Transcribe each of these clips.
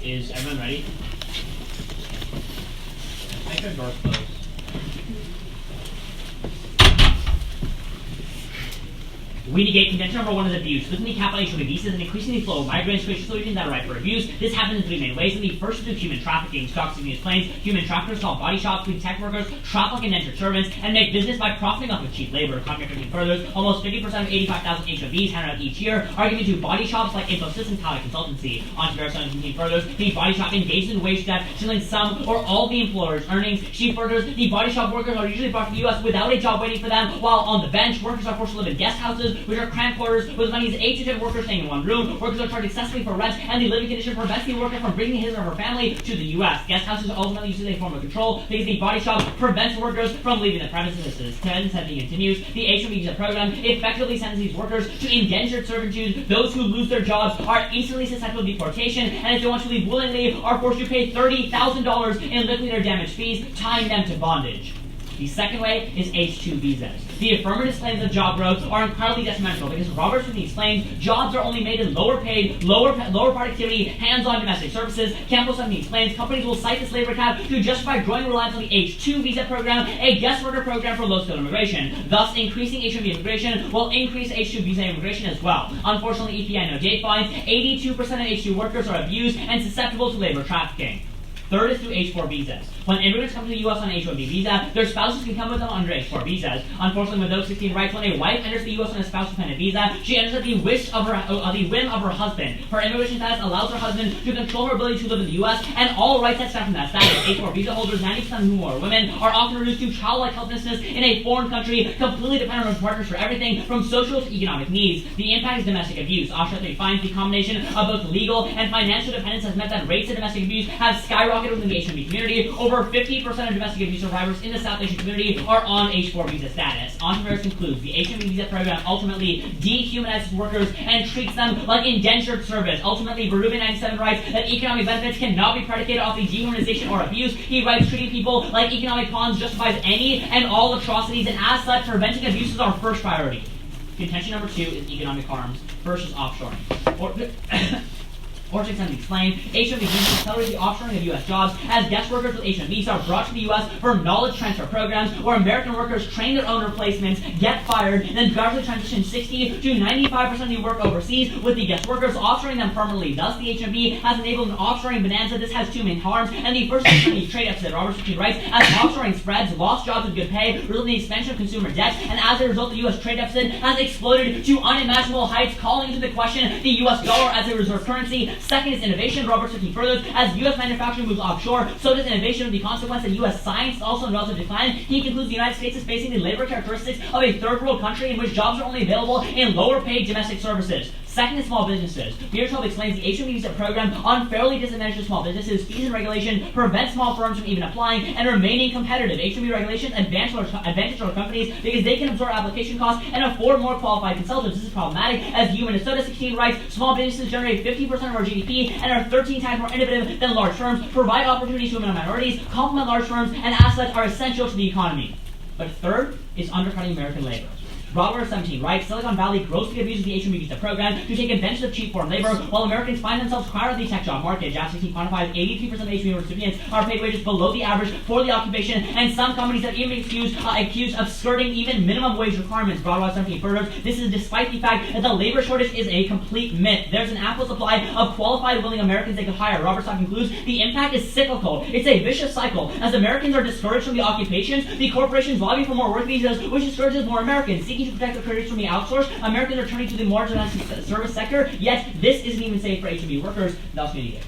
Is everyone ready? Make your doors closed. We negate contention number one is abuse. Within the capital H-1B visas, an increasing flow of migrants to solutions that are ripe for abuse. This happens in three main ways. In the first is through human trafficking. Stock news planes. Human traffickers call body shops, lead tech workers, trap like indentured servants, and make business by profiting off of cheap labor. Contract 15 furthers. Almost 50% of 85,000 H-1Bs handed out each year are given to body shops like Infosys and Talent Consultancy. On to Verifone 15 furthers. The body shop engages in wage theft, stealing some or all the employer's earnings. She furthers, the body shop workers are usually brought to the U.S. without a job waiting for them, while on the bench, workers are forced to live in guest houses, which are cramped quarters with as many as 8 to 10 workers staying in one room. Workers are charged excessively for rent, and the living condition prevents the worker from bringing his or her family to the U.S. Guest houses are ultimately used as a form of control because the body shop prevents workers from leaving the premises. As 10-17 continues, the H-1B visa program effectively sends these workers to indentured servitude. Those who lose their jobs are instantly susceptible to deportation, and if they want to leave willingly, are forced to pay $30,000 in liquidated or damage fees, tying them to bondage. The second way is H-2 visas. The affirmative claims of job growth are entirely detrimental because Robert Smith explains jobs are only made in lower paid, lower productivity, hands-on domestic services. Campbell 17 explains companies will cite this labor cap to justify growing reliance on the H-2 visa program, a guest worker program for low-skilled immigration. Thus, increasing H-1B immigration will increase H-2 visa immigration as well. Unfortunately, EPI No. 8 finds 82% of H-2 workers are abused and susceptible to labor trafficking. Third is through H-4 visas. When immigrants come to the U.S. on an H-1B visa, their spouses can come with them under H-4 visas. Unfortunately, with those 16 rights, when a wife enters the U.S. on a spouse-dependent visa, she enters at the whim of her husband. Her immigration status allows her husband to control her ability to live in the U.S. and all rights that stem from that status. H-4 visa holders, 90% of whom are women, are often reduced to childlike helplessness in a foreign country, completely dependent on partners for everything from social to economic needs. The impact is domestic abuse. Offshore 3 finds the combination of both legal and financial dependence has meant that rates of domestic abuse have skyrocketed within the H-1B community. Over 50% of domestic abuse survivors in the South Asian community are on H-4 visa status. Entrepreneurs concludes the H-1B visa program ultimately dehumanizes workers and treats them like indentured service, ultimately Berube 97 writes that economic benefits cannot be predicated off the dehumanization or abuse. He writes treating people like economic pawns justifies any and all atrocities, and as such, preventing abuse is our first priority. Contention number 2 is economic harms versus offshoring. Or to explain, H-1B visas accelerate the offshoring of U.S. jobs as guest workers with H-1B visas are brought to the U.S. for knowledge transfer programs where American workers train their own replacements, get fired, and then gradually transition 60 to 95% of the work overseas with the guest workers, offshoring them permanently. Thus, the H-1B has enabled an offshoring bonanza. This has two main harms, and the first is the trade deficit. Robert Smith writes, as offshoring spreads, lost jobs with good pay, resulting in the expansion of consumer debt, and as a result, the U.S. trade deficit has exploded to unimaginable heights, calling into the question the U.S. dollar as a reserve currency. Second is innovation. Robert Smith furthers, as U.S. manufacturing moves offshore, so does innovation with the consequence that U.S. science is also in relative decline. He concludes the United States is facing the labor characteristics of a third world country in which jobs are only available in lower paid domestic services. Second is small businesses. Beer 12 explains the H-1B visa program unfairly disadvantages small businesses. Fees and regulation prevent small firms from even applying and remaining competitive. H-1B regulations advantage our companies because they can absorb application costs and afford more qualified consultants. This is problematic as U Minnesota 16 writes, small businesses generate 50% of our GDP and are 13 times more innovative than large firms, provide opportunities to women and minorities, complement large firms, and as such are essential to the economy. But third is undercutting American labor. Robert 17 writes, Silicon Valley grossly abuses the H-1B visa program to take advantage of cheap foreign labor, while Americans find themselves crowded the tech job market. JAP 16 quantifies 83% of H-1B recipients are paid wages below the average for the occupation, and some companies have even been accused of skirting even minimum wage requirements. Broadway 17 furthers, this is despite the fact that the labor shortage is a complete myth. There's an ample supply of qualified, willing Americans they could hire. Robert Stock concludes, the impact is cyclical. It's a vicious cycle. As Americans are discouraged from the occupations, the corporations lobby for more work visas, which discourages more Americans. Seeking to protect their careers from the outsourced, Americans are turning to the marginalized service sector, yet this isn't even safe for H-1B workers, thus we need it.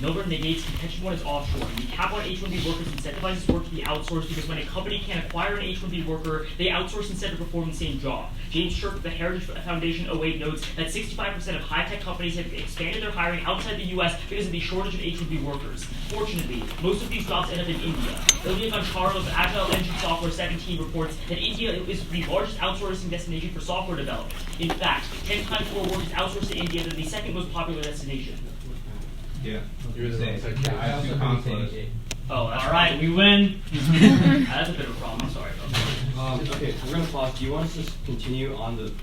Millburn negates contention 1 is offshore. The cap on H-1B workers incentivizes work to be outsourced because when a company can acquire an H-1B worker, they outsource instead of perform the same job. James Shirk of the Heritage Foundation 08 notes that 65% of high-tech companies have expanded their hiring outside the U.S. because of the shortage of H-1B workers. Fortunately, most of these jobs end up in India. Ilya Goncharo of Agile Engine Software 17 reports that India is the largest outsourcing destination for software development. In fact, 10 times more work is outsourced to India than the second most popular destination. Yeah. You're the wrong section. I have two consoles. Oh, that's All right, we win. That's a bit of a problem. I'm sorry about that. Okay, we're going to pause. Do you want us to continue on the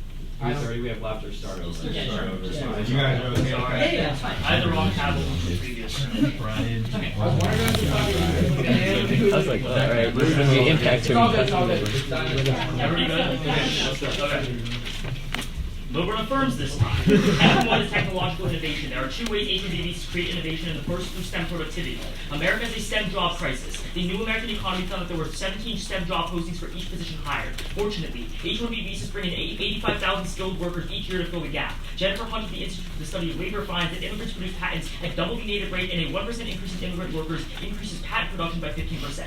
3:30 we have left or start over? Yeah, Start sure. over. Yeah. You guys are okay? Sorry. Yeah, that's fine. I had the wrong tab open from the previous room. Brian. Okay. I was like, all right, this is going to be impact to me. Everybody good? Okay. Millburn affirms this time. F1 is technological innovation. There are two ways H-1B visas create innovation, and the first is through STEM productivity. America has a STEM job crisis. The new American economy found that there were 17 STEM job postings for each position hired. Fortunately, H-1B visas bring in 85,000 skilled workers each year to fill the gap. Jennifer Hunt of the Institute for the Study of Labor finds that immigrants produce patents at double the native rate, and a 1% increase in immigrant workers increases patent production by 15%.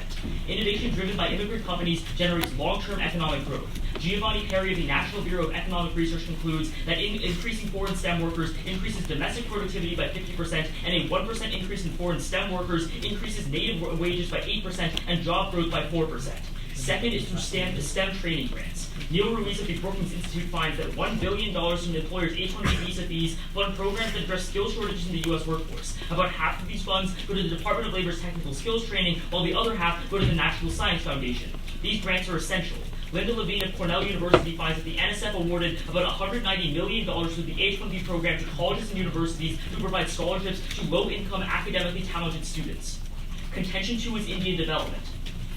Innovation driven by immigrant companies generates long-term economic growth. Giovanni Perry of the National Bureau of Economic Research concludes that increasing foreign STEM workers increases domestic productivity by 50%, and a 1% increase in foreign STEM workers increases native wages by 8% and job growth by 4%. Second is through STEM training grants. Neil Ruiz of the Brookings Institute finds that $1 billion from employers' H-1B visa fees fund programs that address skill shortages in the U.S. workforce. About half of these funds go to the Department of Labor's technical skills training, while the other half go to the National Science Foundation. These grants are essential. Linda Levine of Cornell University finds that the NSF awarded about $190 million through the H-1B program to colleges and universities to provide scholarships to low-income, academically talented students. Contention 2 is Indian development.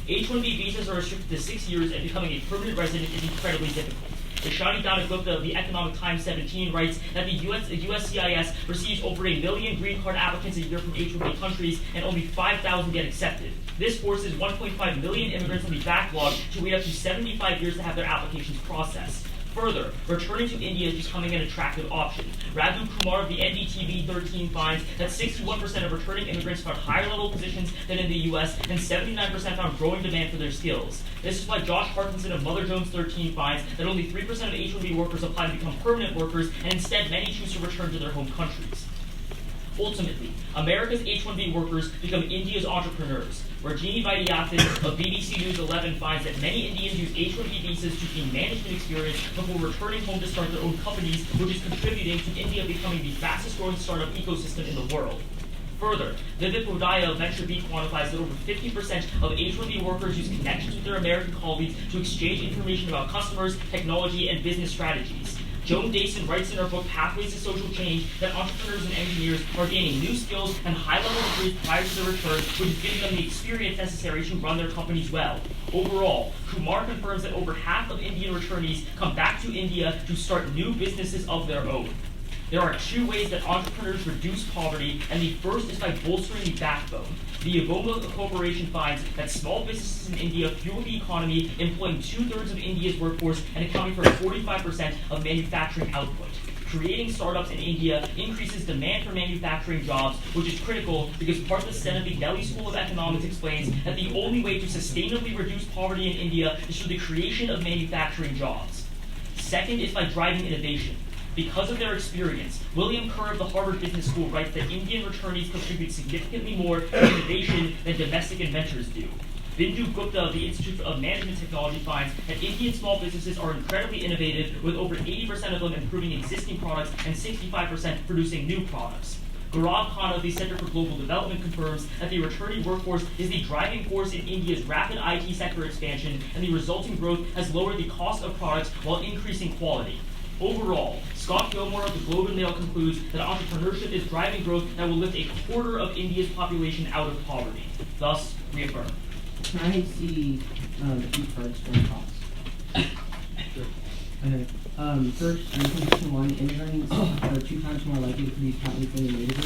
H-1B visas are restricted to 6 years, and becoming a permanent resident is incredibly difficult. Ishani Gupta of the Economic Times 17 writes that the USCIS receives over 1 million green card applicants a year from H-1B countries, and only 5,000 get accepted. This forces 1.5 million immigrants on the backlog to wait up to 75 years to have their applications processed. Further, returning to India is becoming an attractive option. Raghu Kumar of the NDTV 13 finds that 61% of returning immigrants found higher level positions than in the US, and 79% found growing demand for their skills. This is why Josh Parkinson of Mother Jones 13 finds that only 3% of H-1B workers apply to become permanent workers, and instead many choose to return to their home countries. Ultimately, America's H-1B workers become India's entrepreneurs. Rajini Vaidyanathan of BBC News 11 finds that many Indians use H-1B visas to gain management experience before returning home to start their own companies, which is contributing to India becoming the fastest growing startup ecosystem in the world. Further, Vivek Bodaya of VentureBeat quantifies that over 50% of H-1B workers use connections with their American colleagues to exchange information about customers, technology, and business strategies. Joan Dayson writes in her book Pathways to Social Change that entrepreneurs and engineers are gaining new skills and high-level degrees prior to their return, which is giving them the experience necessary to run their companies well. Overall, Kumar confirms that over half of Indian returnees come back to India to start new businesses of their own. There are two ways that entrepreneurs reduce poverty, and the first is by bolstering the backbone. The Avoma Corporation finds that small businesses in India fuel the economy, employing 2/3 of India's workforce and accounting for 45% of manufacturing output. Creating startups in India increases demand for manufacturing jobs, which is critical because Partha Sen of the Delhi School of Economics explains that the only way to sustainably reduce poverty in India is through the creation of manufacturing jobs. Second is by driving innovation. Because of their experience, William Kerr of the Harvard Business School writes that Indian returnees contribute significantly more to innovation than domestic inventors do. Bindu Gupta of the Institute of Management Technology finds that Indian small businesses are incredibly innovative, with over 80% of them improving existing products and 65% producing new products. Gaurav Khan of the Center for Global Development confirms that the returning workforce is the driving force in India's rapid IT sector expansion, and the resulting growth has lowered the cost of products while increasing quality. Overall, Scott Gilmore of the Globe and Mail concludes that entrepreneurship is driving growth that will lift 1/4 of India's population out of poverty. Thus, reaffirm. Can I see the key parts for the costs? Okay. First, in condition 1, immigrants are 2 times more likely to produce patents than the native.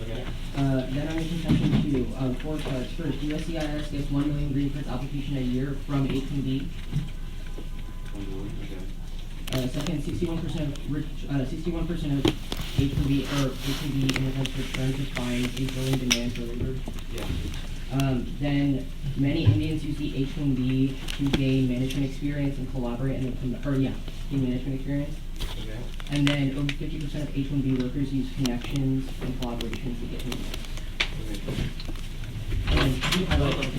Okay. Then I'm in contention 2, 4 parts. First, USCIS gets 1 million green cards application a year from 18B. Okay. Second, 61% of H1B or H1B immigrants return to find a growing demand for labor. Yeah. Then many Indians use the H1B to gain management experience and collaborate gain management experience. Okay. And then over 50% of H1B workers use connections and collaborations to get moved. Okay. And then two highlight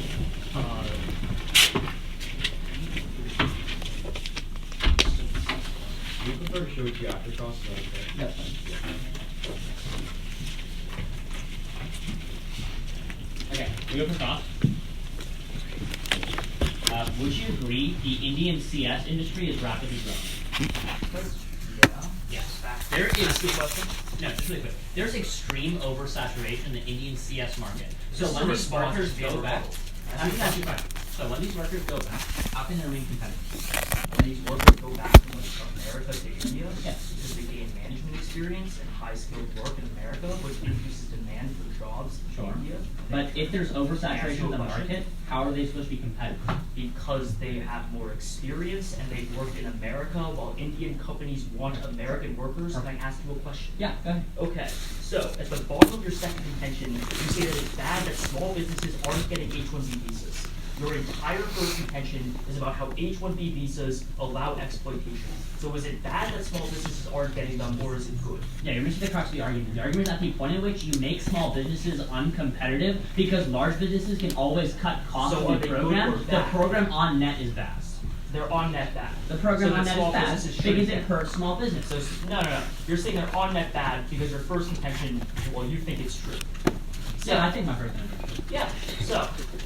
Do you prefer to show it to you after cross? That's fine. Okay, we go for cost. Would you agree the Indian CS industry is rapidly growing? Yes. There is no, just really quick. There's extreme oversaturation in the Indian CS market. So when these workers go back, I'm just asking you a question. So when these workers go back, how can they remain competitive? When these workers go back from America to India, Yes. because they gain management experience and high-skilled work in America, which increases demand for jobs Sure. in India. But if there's oversaturation in the market, how are they supposed to be competitive? Because they have more experience and they've worked in America, while Indian companies want American workers. Can I ask you a question? Yeah, go ahead. Okay, so at the bottom of your second contention, you say that it's bad that small businesses aren't getting H-1B visas. Your entire first contention is about how H-1B visas allow exploitation. So is it bad that small businesses aren't getting them, or is it good? Yeah, you're missing the crux of the argument. The argument is at the point at which you make small businesses uncompetitive because large businesses can always cut costs So of are the they good program. or The bad? program on net is vast. They're on net bad. The program So on that net small is bad businesses because shouldn't it get- hurts small business. So no. You're saying they're on net bad because your first contention, well, you think it's true. Yeah, I think my first one. Yeah.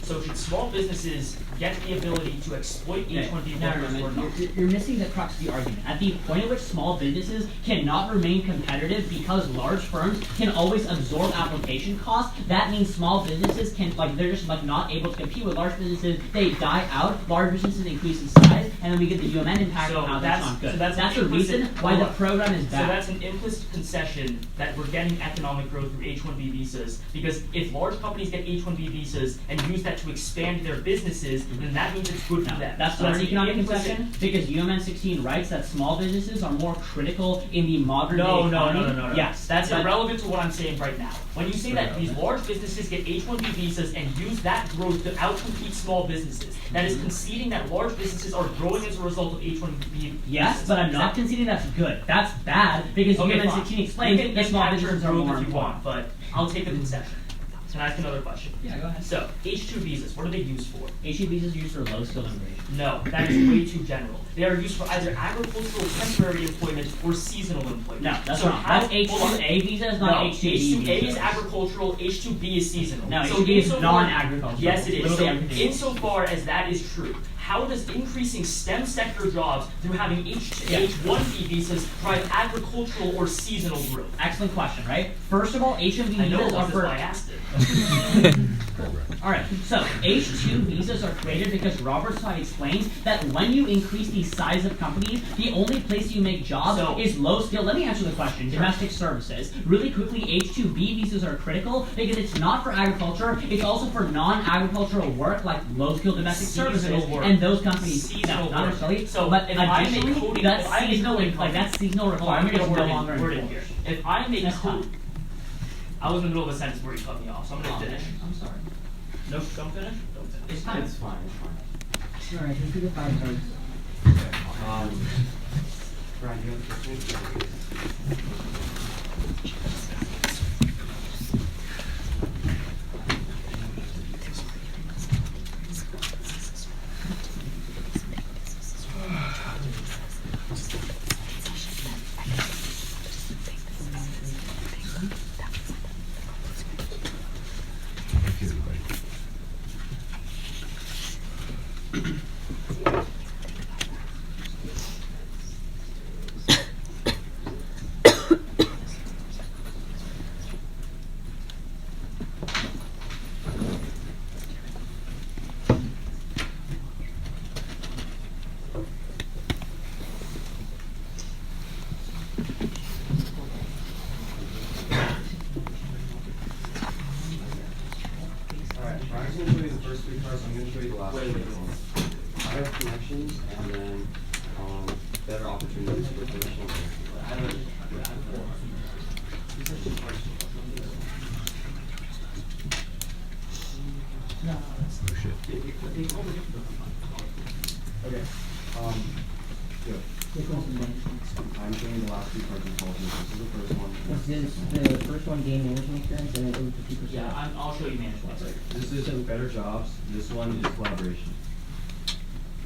So should small businesses get the ability to exploit H-1B workers or not? You're missing the crux of the argument. At the point at which small businesses cannot remain competitive because large firms can always absorb application costs, that means small businesses they're just not able to compete with large businesses. They die out. Large businesses increase in size, and then we get the UMN impact So on how that's not good. so that's the an reason implicit- why the program is So bad. that's an implicit concession that we're getting economic growth through H-1B visas, because if large companies get H-1B visas and use that to expand their businesses, then that means it's good for them. That's So not an an economic implicit- concession because UMN 16 writes that small businesses are more critical in the modern day No. economy. Yes, That's but- irrelevant to what I'm saying right now. When you say that these large businesses get H-1B visas and use that growth to outcompete small businesses, that is conceding that large businesses are growing as a result of H-1B Yes, visas. but I'm not conceding that's good. That's bad because Okay, UMN fine. 16 You explains can that small capture businesses are growth more if you important. want, but I'll take the concession. Can I ask another question? Yeah, go ahead. So, H-2 visas, what are they used for? H-2 visas are used for low skilled immigration. No, that is way too general. They are used for either agricultural temporary employment or seasonal employment. No, that's so wrong. how- That's hold on. H-2A visas, not No, H-2B H-2A is visas. agricultural, H-2B is seasonal. No, So H-2B is insofar- non-agricultural. Yes, it is. Literally So everything. insofar as that is true, how does increasing STEM sector jobs through having Yeah. H-1B visas drive agricultural or seasonal growth? Excellent question, right? First of all, H-1B I know visas are that's for... why I asked it. Alright, so H-2 visas are created because Robert Side explains that when you increase the size of companies, the only place you make jobs So- is low skill. Let me answer the question. Domestic services. Really quickly, H-2B visas are critical because it's not for agriculture, it's also for non-agricultural work like low skill domestic Seasonal services work. and those companies. Seasonal no, not work. necessarily. So but if I make additionally, coding- that if I make seasonal coding that seasonal Hold on, I'm requirement is gonna no longer word in enforced. here. If I make That's code, fine. I was in the middle of a sentence where you cut me off, so I'm Oh, gonna finish. I'm sorry. No, don't finish. Don't finish. It's fine. It's fine, it's fine. Alright, let's do the 5 cards. Brian, do you have a question? I'm showing the last two cards involved. This is the first one. and Is this this is the second one. the first one gain management experience and then over 50%? Yeah, I'll show you management. This is better jobs. This one is collaboration.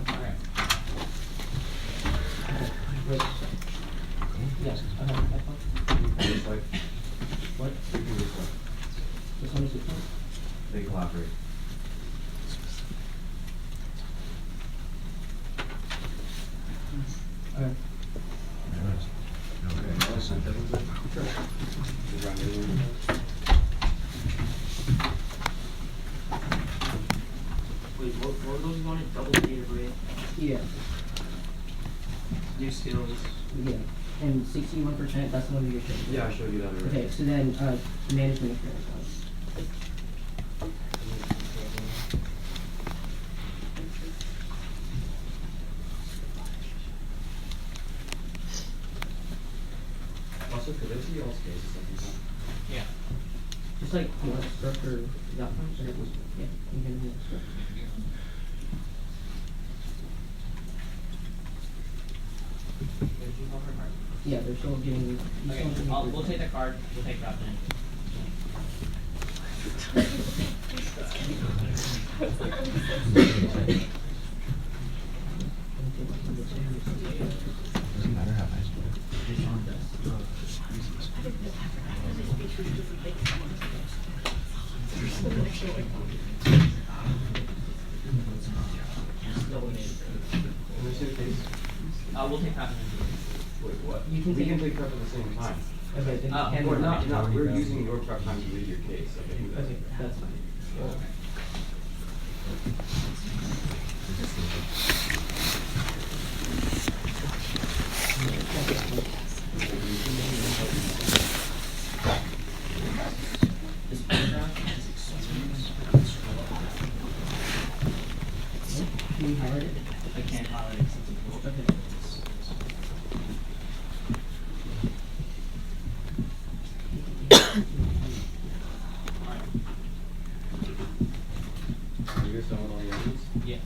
Alright. Wait. Yes, that one. This way. What? You do this way. This one is this one? They collaborate. Alright. Okay, now it's that one's it. Just round it in. Wait, what were those you wanted? Double data rate, Yeah, new skills. yeah. And 61%, that's the one you're showing. Yeah, I showed you that already. Okay, so then, management experience one. Also, could I see all spaces at the time? Yeah. Just like, you want structure that one, or it was, yeah, you can do structure. Yeah, they're still getting. Okay, we'll take the card, we'll take that then. We'll take that then. Wait, what? You can We take can it- take prep at the same time. Okay, then Oh, can Or we not, not? we're using your prep time to read your case. Okay, you guys. Okay, that's fine. This paragraph? Can you highlight it? I can't highlight it since it's. Okay. Are you guys done with all the evidence? Yeah.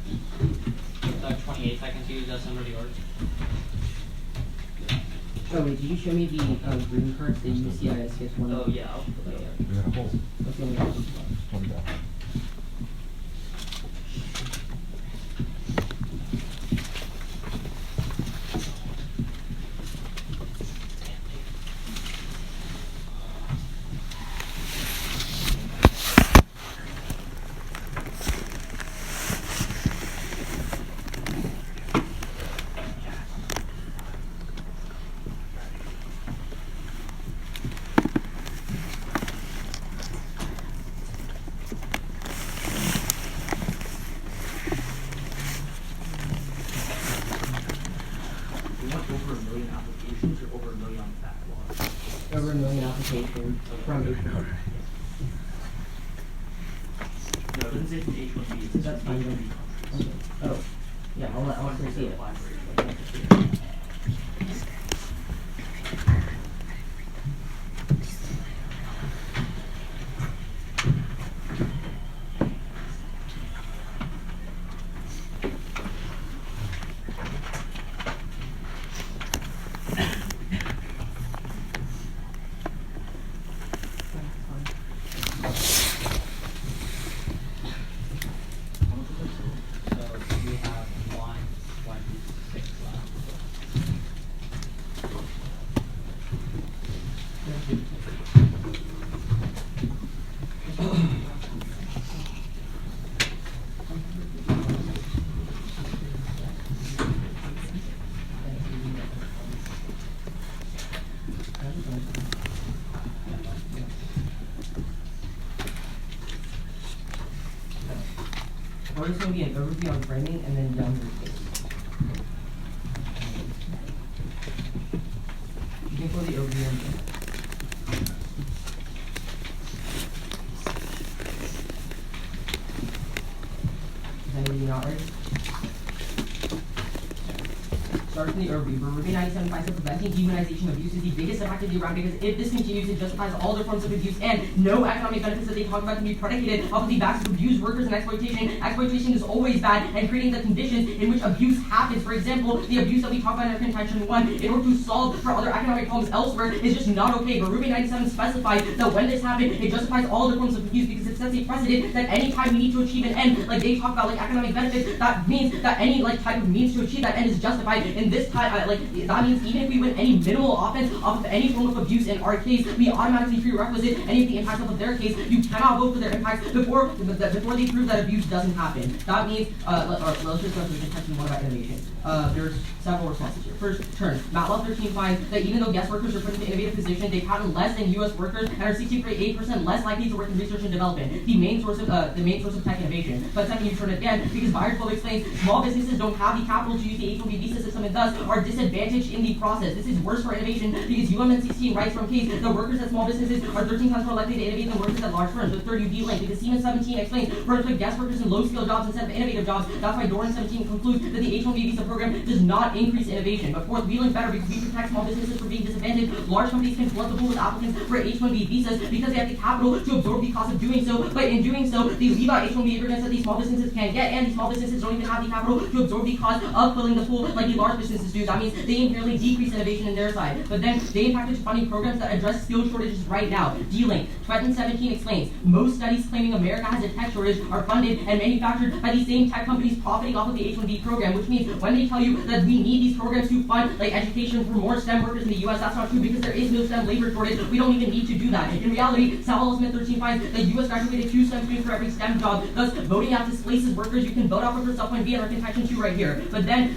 28 seconds to use that under the order. Oh wait, did you show me the green cards, the UCISCS one? Oh, yeah, I'll put that up. We got a hole. That's the only one. One ball. We want over 1 million applications or over 1 million on backlog? Over 1 million applications from April. No, it doesn't say from H1B, it says That's from fine then. H1B. Okay. Oh, yeah, I'll see it. Apply for H1B. So we have 126 left. Or it's gonna be an overview on framing and then down to the case. You can pull the overview and is anybody not ready? starts in the Ruby 97 finds that preventing demonization of abuse is the biggest step activity around, because if this continues, it justifies all the forms of abuse, and no economic benefits that they talk about can be predicated off of the backs of abused workers and exploitation. Exploitation is always bad, and creating the conditions in which abuse happens. For example, the abuse that we talk about in our contention 1, in order to solve for other economic problems elsewhere, is just not okay. But Ruby 97 specifies that when this happens, it justifies all the forms of abuse, because it sets a precedent that any time we need to achieve an end, like they talk about, like economic benefits, that means that any like type of means to achieve that end is justified. In this time, that means even if we win any minimal offense off of any form of abuse in our case, we automatically prerequisite any of the impacts of their case. You cannot vote for their impacts before they prove that abuse doesn't happen. That means, let's just go through the contention 1 about innovation. There's several responses here. First, turn. Matlaw 13 finds that even though guest workers are put into innovative positions, they patent less than U.S. workers and are 68% less likely to work in research and development, the main source of tech innovation. But second, you turn it again, because Byers-Wolff explains small businesses don't have the capital to use the H-1B visa system and thus are disadvantaged in the process. This is worse for innovation because UMN 16 writes from case the workers at small businesses are 13 times more likely to innovate than workers at large firms. The third, UD link, because Siemens 17 explains firms put guest workers in low-skill jobs instead of innovative jobs. That's why Doran 17 concludes that the H-1B visa program does not increase innovation. But fourth, we link better because we protect small businesses from being disadvantaged. Large companies can flood the pool with applicants for H-1B visas because they have the capital to absorb the cost of doing so. But in doing so, they leave out H-1B immigrants that these small businesses can't get, and these small businesses don't even have the capital to absorb the cost of filling the pool like the large businesses do. That means they inherently decrease innovation in their side. But then they impacted funding programs that address skill shortages right now. D-Link, Trenton 17 explains, most studies claiming America has a tech shortage are funded and manufactured by the same tech companies profiting off of the H-1B program, which means when they tell you that we need these programs to fund like education for more STEM workers in the U.S., that's not true because there is no STEM labor shortage. We don't even need to do that. In reality, Samuel Smith 13 finds that U.S. graduated 2 STEM students for every STEM job, thus voting out displaces workers. You can vote out for self-point B in our contention 2 right here. But then,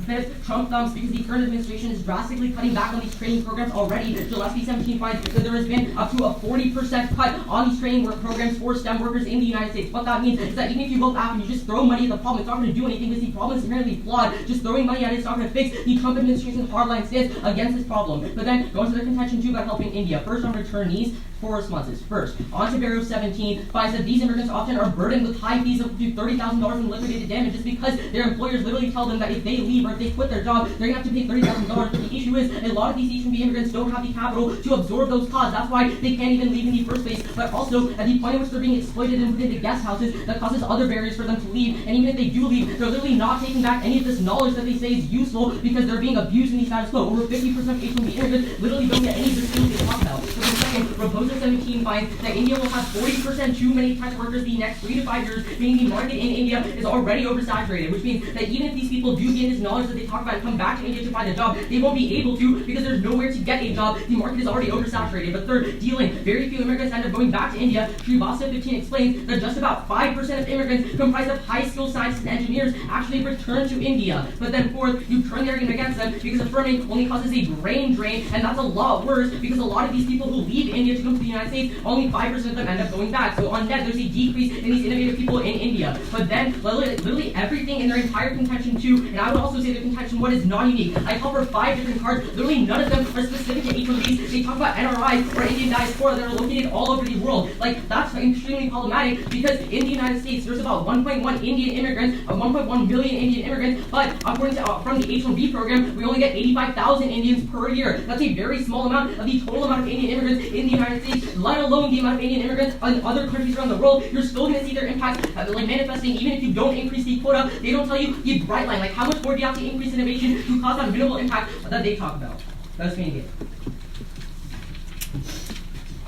fifth, Trump thumps because the current administration is drastically cutting back on these training programs already. Gillespie 17 finds that there has been up to a 40% cut on these training work programs for STEM workers in the United States. What that means is that even if you vote back and you just throw money at the problem, it's not going to do anything because the problem is inherently flawed. Just throwing money at it is not going to fix the Trump administration's hardline stance against this problem. But then, going to their contention 2 about helping India. First, on returnees, 4 responses. First, Ontario 17 finds that these immigrants often are burdened with high fees of to $30,000 in liquidated damages because their employers literally tell them that if they leave or if they quit their job, they're going to have to pay $30,000. But the issue is a lot of these H-1B immigrants don't have the capital to absorb those costs. That's why they can't even leave in the first place. But also, at the point at which they're being exploited and put into guest houses, that causes other barriers for them to leave. And even if they do leave, they're literally not taking back any of this knowledge that they say is useful because they're being abused in the status quo. Over 50% of H-1B immigrants literally don't get any of the skills they talk about. So the second, Proposer 17 finds that India will have 40% too many tech workers the next 3 to 5 years, meaning the market in India is already oversaturated, which means that even if these people do gain this knowledge that they talk about and come back to India to find a job, they won't be able to because there's nowhere to get a job. The market is already oversaturated. But third, dealing. Very few immigrants end up going back to India. Srivastava 15 explains that just about 5% of immigrants comprised of high-skilled scientists and engineers actually return to India. But then fourth, you turn the argument against them because affirming only causes a brain drain, and that's a lot worse because a lot of these people who leave India to come to the United States, only 5% of them end up going back. So on net, there's a decrease in these innovative people in India. But then, literally everything in their entire contention 2, and I would also say their contention 1 is non-unique. I call for 5 different cards. Literally none of them are specific to H-1Bs. They talk about NRIs or Indian diaspora that are located all over the world. Like, that's extremely problematic because in the United States, there's about 1.1 Indian immigrants, 1.1 million Indian immigrants, but according to from the H-1B program, we only get 85,000 Indians per year. That's a very small amount of the total amount of Indian immigrants in the United States, let alone the amount of Indian immigrants in other countries around the world. You're still going to see their impacts manifesting even if you don't increase the quota. They don't tell you the bright line, like how much more do you have to increase innovation to cause that minimal impact that they talk about. That's me.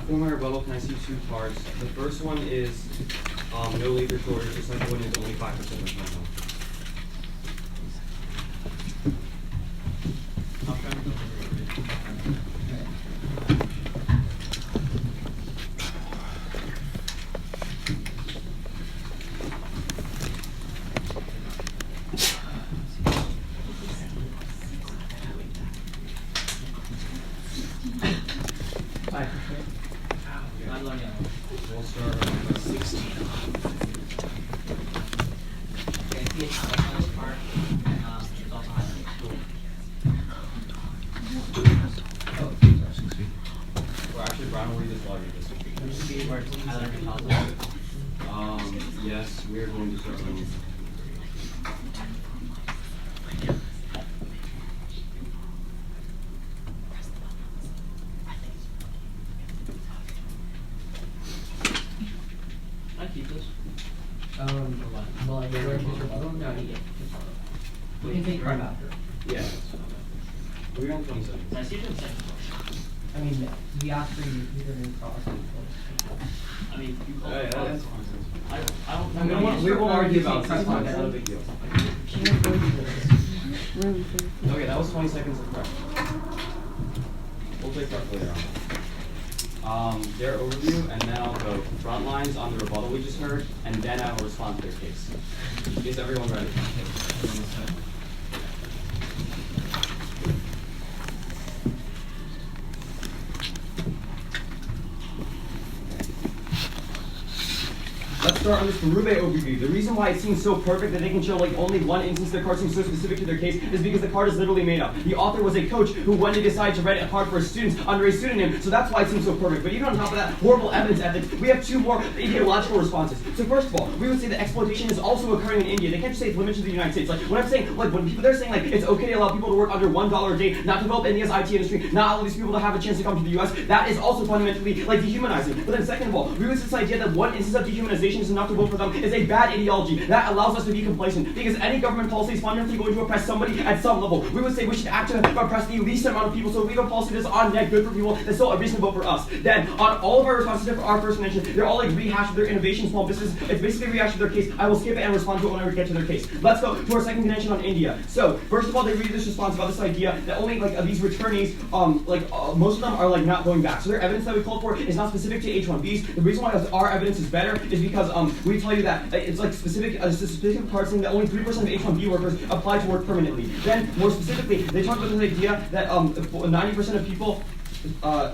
For my rebuttal, can I see 2 cards? The first one is no labor shortage. The second one is only 5% of my health. We'll start with 16. Well, actually, Brian will read this while you yes, we're going to start with No, you get. We can take prime after. Yeah. We're on 20 seconds. Can I see it in the second question? I mean, we asked for you either in cross. I mean, you call it. That's fine. I don't. We won't argue about it. That's It's fine. not a big deal. Okay, that was 20 seconds of prep. We'll take prep later on. Their overview, and then I'll go front lines on the rebuttal we just heard, and then I will respond to their case. Is everyone ready? Let's start on this Berube overview. The reason why it seems so perfect that they can show like only one instance their card seems so specific to their case is because the card is literally made up. The author was a coach who one day decided to write a card for his students under a pseudonym, so that's why it seems so perfect. But even on top of that, horrible evidence ethics, we have two more ideological responses. So first of all, we would say that exploitation is also occurring in India. They can't just say it's limited to the United States. Like when I'm saying, like when people they're saying like it's okay to allow people to work under $1 a day, not develop India's IT industry, not allow these people to have a chance to come to the US, that is also fundamentally like dehumanizing. But then second of all, we would say this idea that one instance of dehumanization is enough to vote for them is a bad ideology that allows us to be complacent because any government policy is fundamentally going to oppress somebody at some level. We would say we should act to oppress the least amount of people, so if we have a policy that's on net good for people, that's still a reason to vote for us. Then on all of our responses to our first mention, they're all like rehashed of their innovation small business. It's basically rehashed of their case. I will skip it and respond to it when I get to their case. Let's go to our second contention on India. So first of all, they read this response about this idea that only like these returnees, most of them are like not going back. So their evidence that we called for is not specific to H-1Bs. The reason why our evidence is better is because we tell you that it's like specific part saying that only 3% of H-1B workers apply to work permanently. Then, more specifically, they talk about this idea that 90% of people.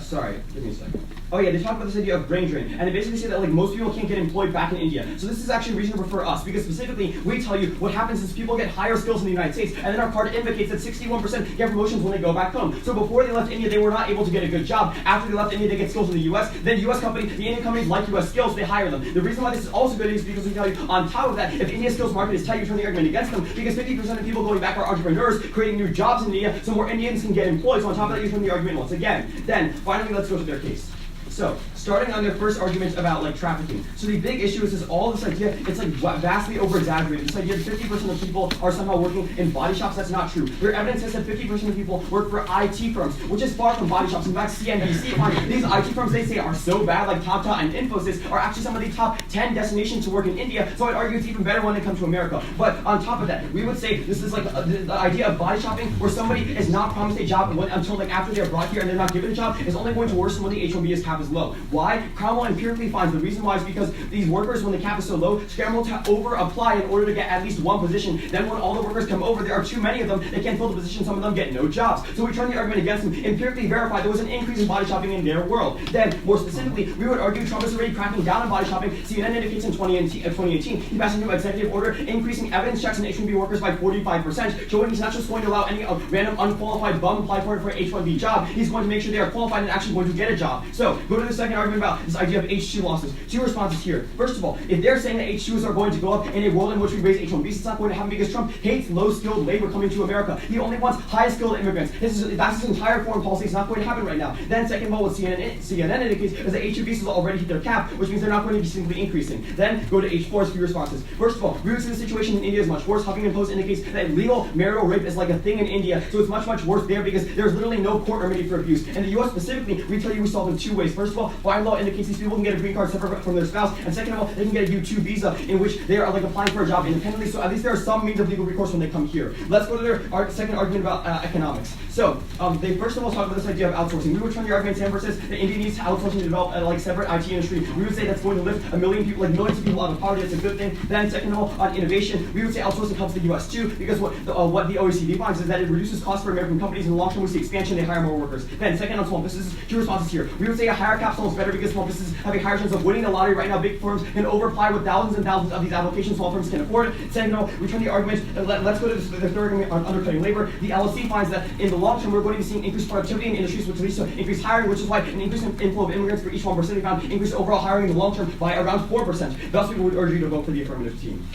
Sorry, give me a second. Oh yeah, they talk about this idea of brain drain, and they basically say that like most people can't get employed back in India. So this is actually reasonable for us because specifically we tell you what happens is people get higher skills in the United States, and then our card indicates that 61% get promotions when they go back home. So before they left India, they were not able to get a good job. After they left India, they get skills in the U.S. Then the Indian companies like U.S. skills, they hire them. The reason why this is also good is because we tell you on top of that, if India's skills market is tight, you turn the argument against them because 50% of people going back are entrepreneurs creating new jobs in India, so more Indians can get employed. So on top of that, you turn the argument once again. Then finally, let's go to their case. So, starting on their first argument about like trafficking. So the big issue is all this idea, it's like vastly over-exaggerated. This idea that 50% of people are somehow working in body shops, that's not true. Their evidence says that 50% of people work for IT firms, which is far from body shops. In fact, CNBC finds these IT firms they say are so bad, like Tata and Infosys, are actually some of the top 10 destinations to work in India, so I'd argue it's even better when they come to America. But on top of that, we would say this is like the idea of body shopping, where somebody is not promised a job until like after they're brought here and they're not given a job, is only going to worsen when the H-1B cap is low. Why? Cromwell empirically finds the reason why is because these workers, when the cap is so low, scramble to over-apply in order to get at least one position. Then when all the workers come over, there are too many of them, they can't fill the position, some of them get no jobs. So we turn the argument against them, empirically verify there was an increase in body shopping in their world. Then, more specifically, we would argue Trump is already cracking down on body shopping. CNN indicates in 2018, he passed a new executive order increasing evidence checks on H-1B workers by 45%, showing he's not just going to allow any random unqualified bum apply for an H-1B job, he's going to make sure they are qualified and actually going to get a job. So, go to the second argument about this idea of H2 losses. Two responses here. First of all, if they're saying that H2s are going to go up in a world in which we raise H1Bs, it's not going to happen because Trump hates low-skilled labor coming to America. He only wants high-skilled immigrants. That's his entire foreign policy. It's not going to happen right now. Then second of all, what CNN indicates is that H2 visas already hit their cap, which means they're not going to be simply increasing. Then go to H4's few responses. First of all, we would say the situation in India is much worse. Huffington Post indicates that legal marital rape is like a thing in India, so it's much, much worse there because there's literally no court remedy for abuse. In the U.S. specifically, we tell you we solve in two ways. First of all, foreign law indicates these people can get a green card separate from their spouse, and second of all, they can get a U2 visa in which they are like applying for a job independently, so at least there are some means of legal recourse when they come here. Let's go to their second argument about economics. So, they first of all talk about this idea of outsourcing. We would turn the argument to versus that India needs outsourcing to develop a separate IT industry. We would say that's going to lift a million people, like millions of people out of poverty. That's a good thing. Then second of all, on innovation, we would say outsourcing helps the U.S. too, because what the OECD finds is that it reduces costs for American companies. In the long term, we see expansion, they hire more workers. Then second on small businesses, two responses here. We would say a higher cap is better because small businesses have a higher chance of winning the lottery. Right now, big firms can overapply with thousands and thousands of these applications small firms can afford. Second of all, we turn the argument, let's go to the third argument on undercutting labor. The LSE finds that in the long term, we're going to be seeing increased productivity in industries, which leads to increased hiring, which is why an increase in inflow of immigrants for each 1%, we found increased overall hiring in the long term by around 4%. Thus, we would urge you to vote for the affirmative team.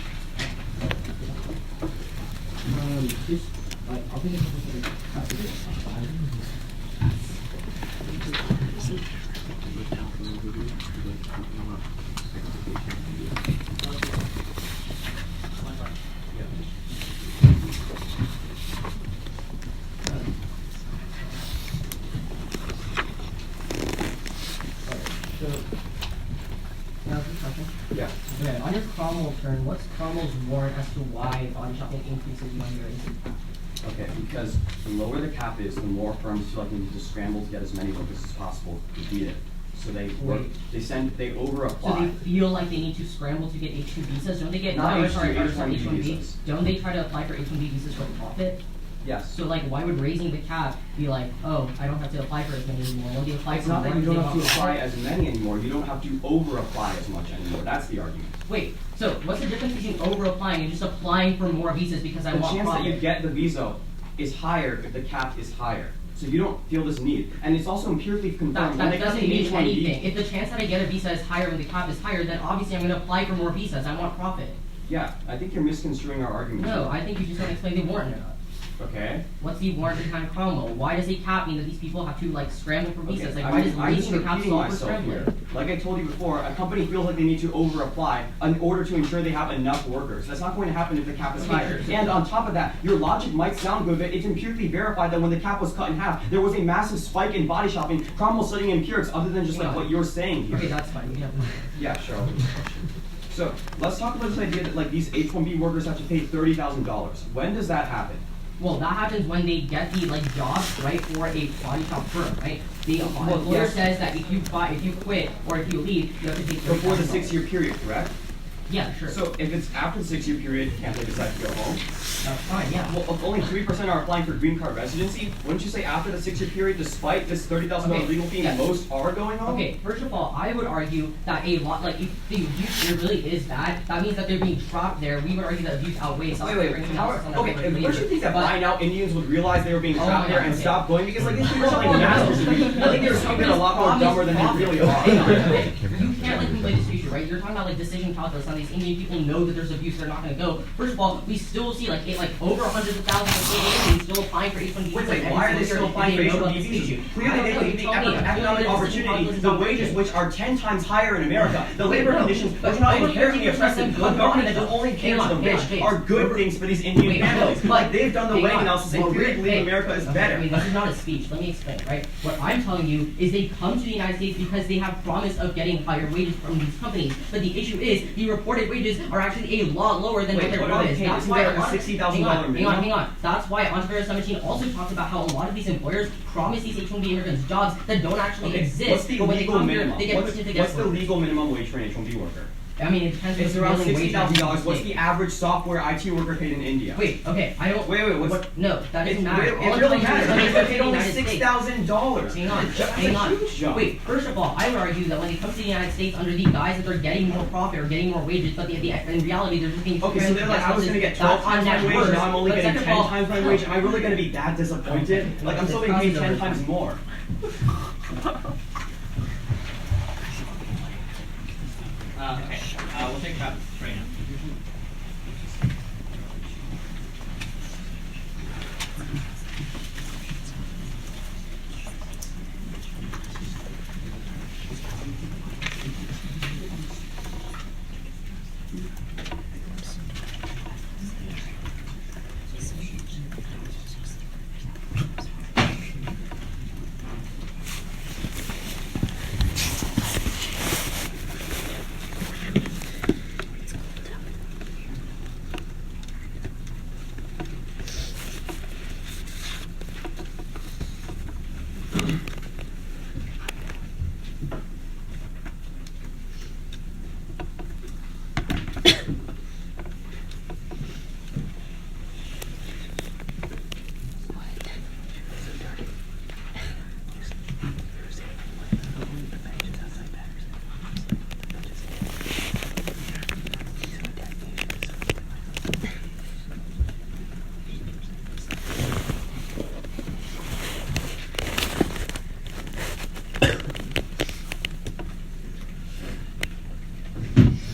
your Cromwell turn, what's Cromwell's warrant as to why body shopping increases when you're into cap? Okay, because the lower the cap is, the more firms feel like they need to scramble to get as many workers as possible to beat it. So they work, they over So apply. they feel like they need to scramble to get H-2 visas? Don't they get Not H2, sorry, H-1B H-1B? visas. Don't they try to apply for H-1B visas for profit? Yes. So like, why would raising the cap be like, oh, I don't have to apply for as many anymore? When they apply It's for not more, that you they don't have to want apply more? as many anymore. You don't have to over apply as much anymore. That's the argument. Wait, so what's the difference between over applying and just applying for more visas because I The want chance profit? that you get the visa is higher if the cap is higher. So you don't feel this need. And it's also empirically confirmed. when That they doesn't come to mean H-1B anything. If the chance that I get a visa is higher when the cap is higher, then obviously I'm going to apply for more visas. I want profit. Yeah, I think you're misconstruing our argument. No, I think you just don't explain the warrant enough. Okay. What's the warrant behind Cromwell? Why does a cap mean that these people have to like scramble for visas? Okay, Like why does I'm just raising the cap repeating stop for myself scrambling? here. Like I told you before, a company feels like they need to over apply in order to ensure they have enough workers. That's not going to happen if the cap is Okay, higher. sure. And on top of that, your logic might sound good, but it's empirically verified that when the cap was cut in half, there was a massive spike in body shopping. Cromwell's studying empirics other than just like what you're saying here. Okay, that's fine. You have Yeah, sure. So let's talk about this idea that like these H-1B workers have to pay $30,000. When does that happen? Well, that happens when they get the like job right for a body shop firm, right? The employer yes. says that if you quit or if you leave, you have to pay Before the $30,000. 6-year period, correct? Yeah, sure. So if it's after the 6-year period, can't they decide to go home? That's fine. Yeah. Well, if only 3% are applying for green card residency, wouldn't you say after the 6-year period, despite this $30,000 Okay, legal fee, yes. most are going home? Okay, first of all, I would argue that a lot, like, if the abuse here really is bad, that means that they're being trapped there. We would argue that abuse outweighs Wait. Okay, don't you think that by now Indians would realize they were being trapped there and okay. stop going? Because like these people are like masters of abuse. I think they're stupid a lot more dumber than they really are. Hang on, okay. You can't like conflate this issue, right? You're talking about like decision calculus on these Indian people know that there's abuse, they're not going to go. First of all, we still see like over hundreds of thousands of Indians still applying for H-1B visas. Wait, why are they still applying for H-1B visas? Clearly they believe the economic opportunity, the wages which are 10 times higher in America, the labor conditions which are not inherently oppressive, a government that does only cater to the rich, are good things for these Indian families. Like they've done the weight analysis, they really believe America is better. I mean, this is not a speech. Let me explain, right? What I'm telling you is they come to the United States because they have promise of getting higher wages from these companies. But the issue is the reported wages are actually a lot lower than what their what bill are they is. paying? That's Isn't why there like a $60,000 minimum? hang on. That's why Entrepreneur 17 also talks about how a lot of these employers promise these H-1B immigrants jobs that don't actually exist. What's the but when they legal come here, minimum? they get put into What's the guesswork. legal minimum wage for an H-1B worker? I mean, it depends. It's on around prevailing wage in every $60,000. What's state. the average software IT worker paid in India? Wait, okay, I don't. Wait, what's... What, no, that doesn't It matter. really, All I'm really telling you is matters. when They they paid come only to the United States- $6,000. Hang on. Huge jump. Wait, first of all, I would argue that when they come to the United States under the guise that they're getting more profit or getting more wages, but in reality they're just being Okay, so they're like, I was going to get 12 times my wage, now I'm only getting 10 times my wage. Am I really going to be that disappointed? Like, I'm still being paid 10 times more. Okay, we'll take about right now.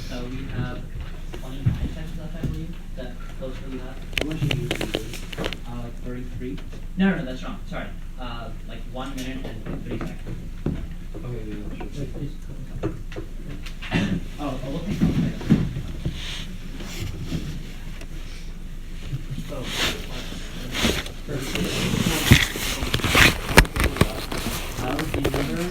So we have 29 seconds left, I believe. That close for that. How much do you use? Like 33. No, that's wrong. Sorry. Like 1 minute and 3 seconds. Oh, we'll take those later.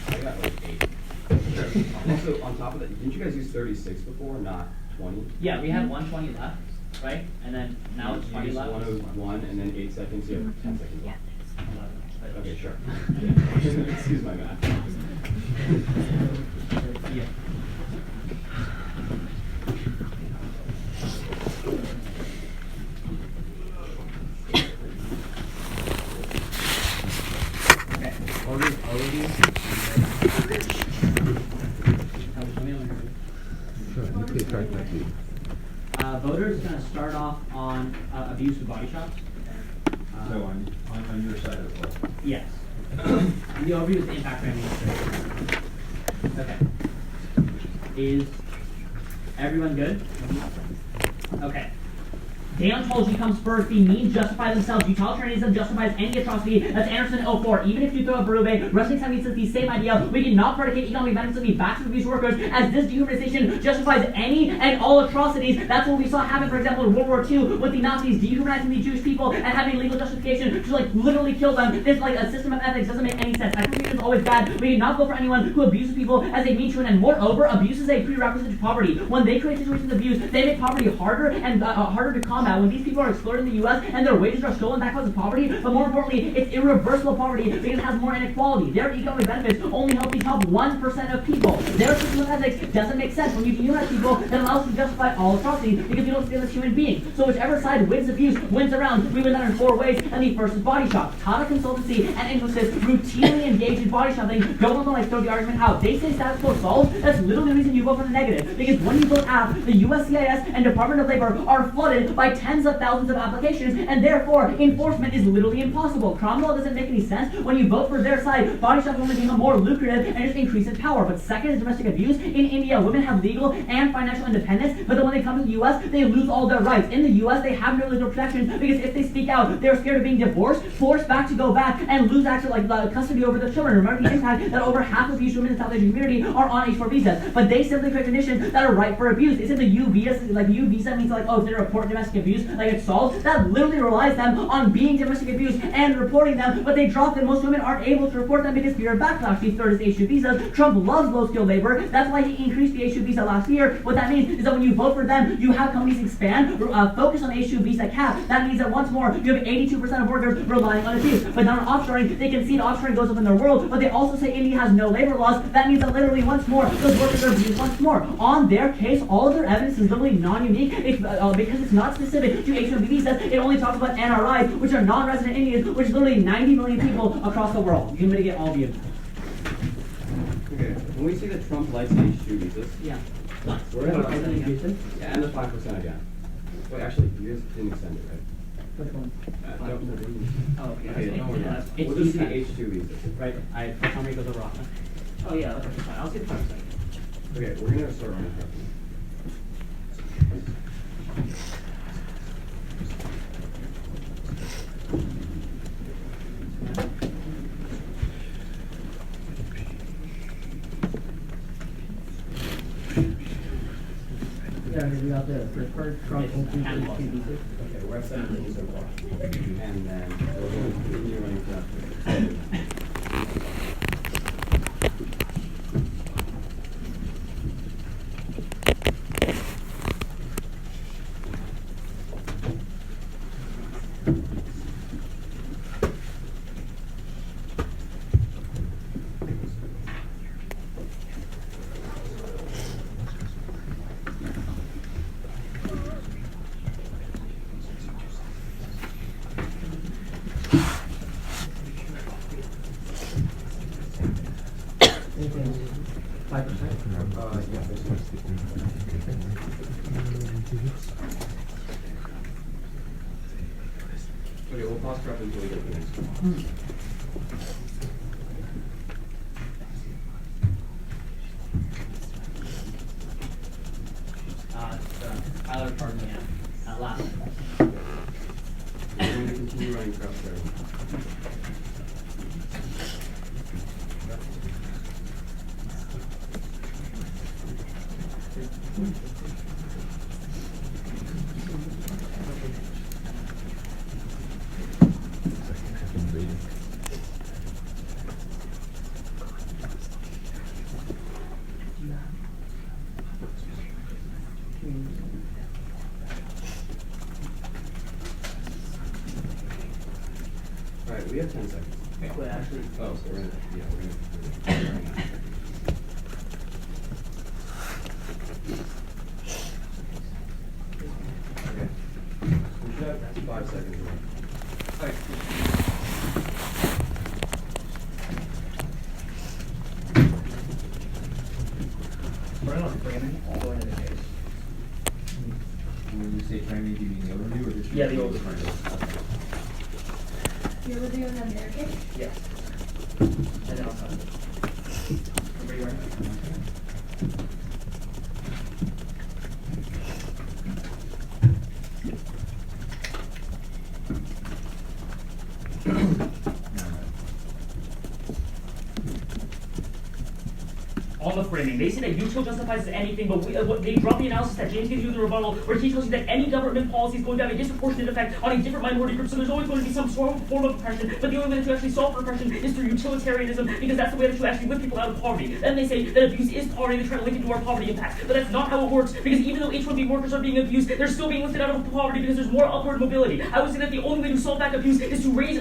I got like 8. Also, on top of that, didn't you guys use 36 before, not 20? Yeah, we had 120 left, right? And then now it's You 20 used left. 101 and then 8 seconds. You have 10 seconds left. 11. Okay, sure. Excuse my math. Yeah. Okay, overview. Voters is going to start off on abuse with body shots. So on your side as well. Yes. The overview is the impact family. Okay. Is everyone good? Okay. Deontology comes first. The means justify themselves. Utilitarianism justifies any atrocity. That's Anderson 04. Even if you throw a Berube, wrestling time says the same idea. We cannot predicate economic benefits of the backs of abuse workers, as this dehumanization justifies any and all atrocities. That's what we saw happen, for example, in World War II with the Nazis dehumanizing the Jewish people and having legal justification to literally kill them. This a system of ethics doesn't make any sense. Exploitation is always bad. We cannot go for anyone who abuses people as a mean to an end. Moreover, abuse is a prerequisite to poverty. When they create situations of abuse, they make poverty harder and harder to combat. When these people are exploited in the U.S. and their wages are stolen, that causes poverty. But more importantly, it's irreversible poverty because it has more inequality. Their economic benefits only help the top 1% of people. Their system of ethics doesn't make sense. When you dehumanize people, that allows you to justify all atrocities because you don't see them as human beings. So whichever side wins abuse, wins around. We win that in 4 ways, and the first is body shop. Tata Consultancy and Infosys routinely engage in body shopping. Don't let them throw the argument out. They say status quo solved. That's literally the reason you vote for the negative. Because when you vote AF, the USCIS and Department of Labor are flooded by tens of thousands of applications, and therefore enforcement is literally impossible. Crime law doesn't make any sense. When you vote for their side, body shops only become more lucrative and just increase in power. But second is domestic abuse. In India, women have legal and financial independence, but then when they come to the U.S., they lose all their rights. In the U.S., they have no legal protection because if they speak out, they're scared of being divorced, forced back to go back, and lose actual custody over their children. Remember the impact that over half of these women in the South Asian community are on H-4 visas, but they simply create conditions that are ripe for abuse. It's in the U visa, U visa means if they report domestic abuse, it's solved. That literally relies them on being domestic abuse and reporting them, but they drop them. Most women aren't able to report them because fear of backlash. The third is H-2 visas. Trump loves low-skilled labor. That's why he increased the H-2 visa last year. What that means is that when you vote for them, you have companies expand, focus on H-2 visa cap. That means that once more, you have 82% of workers relying on abuse. But now in offshoring, they concede offshoring goes up in their world, but they also say India has no labor laws. That means that literally once more, those workers are abused once more. On their case, all of their evidence is literally non-unique. Because it's not specific to H-1B visas. It only talks about NRIs, which are non-resident Indians, which is literally 90 million people across the world. You can mitigate all of you. Okay, when we see that Trump likes H-2 visas, Yeah. we're at yeah, and the 5% again. Wait, actually, you guys didn't extend it, right? Which one? No. Oh, okay. Okay, don't worry about it. It's We'll just see defense. H-2 visas. Right. For some reason, goes over often. Oh, yeah, that's fine. I'll see the 5%. Okay, we're gonna start on the Yeah, we got the preferred Trump open Okay, we're at 17 so far. And then we're going to continue running for Okay, we'll pause prep until we get to the next one. Tyler, pardon me, last. We're going to continue running prep there. We have 10 seconds. Wait, actually, Oh, so we're gonna, yeah, we're running out of seconds. Okay. We should have 5 seconds left. We're on framing, I'll go into the case. When you say framing, do you mean the overview or just? Yeah, the overview. You're reviewing American? yes. And then I'll sign it. Everybody ready? On the framing, they say that mutual justifies as anything, but they drop the analysis that James gives you in the rebuttal, where he tells you that any government policy is going to have a disproportionate effect on a different minority group, so there's always going to be some form of oppression, but the only way that you actually solve for oppression is through utilitarianism, because that's the way that you actually lift people out of poverty. Then they say that abuse is poverty, they try to link it to our poverty impacts, but that's not how it works, because even though H-1B workers are being abused, they're still being lifted out of poverty because there's more upward mobility. I would say that the only way to solve that abuse is to raise